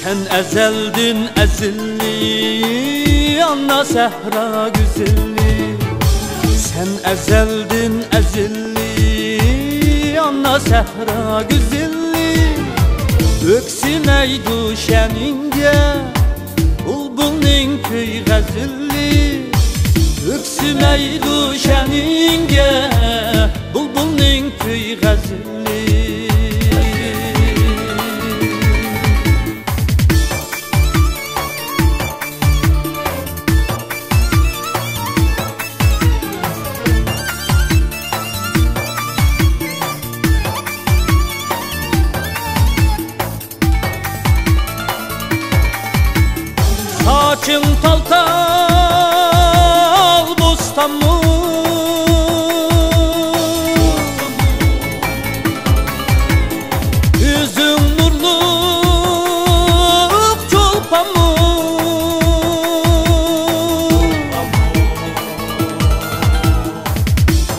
Sen ezeldin ezilli Anna Sehra güzelli. Sen ezeldin ezilli Anna Sehra güzelli. Öksümey düşeninge Bulbulning köy gazilli. Öksümey düşeninge Bulbulning köy gazilli. Saçım tal tal bostan mı? Yüzüm nurlu çolpan mı?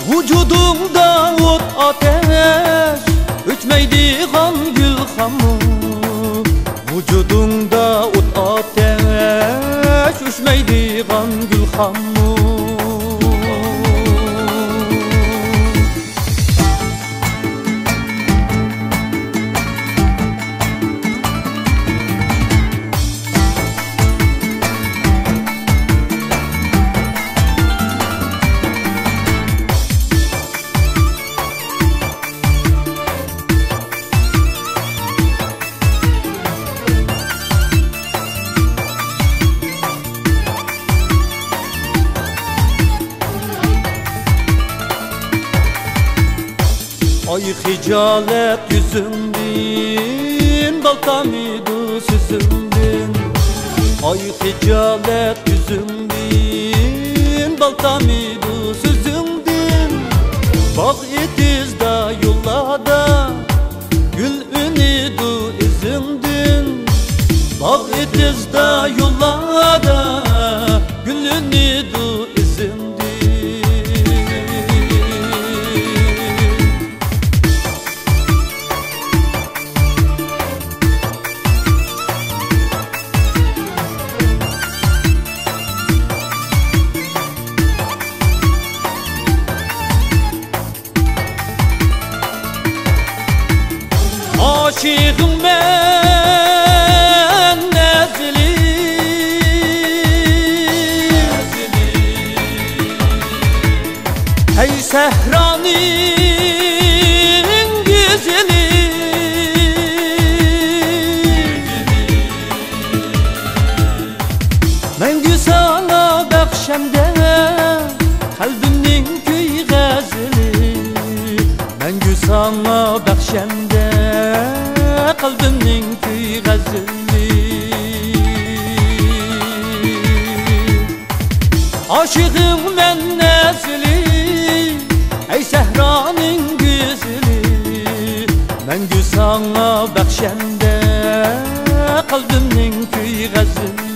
Vücudumda ot ateş Ötmeydi kan gülhan mı? Vücudumda ot ateş Üşmeydi kan gülhan mı? Ay hicalet yüzündin Baltamidu süzündin. Ay hicalet yüzündin Baltamidu süzündin. Bak etizda yollada Gül ünidu izindin. Bak etizda yollada Gül ünidu izindin. Aşığım ben nezli. Hey Sehranın güzeli. Mengü sana bakşemde Kalbimnin köy gazeli. Mengü sana bakşemde Kalbimning köy gazeli. Aşığım ben nezli. Ey Sehranın güzeli. Mengü sana bakşemde Kalbimning köy gazeli.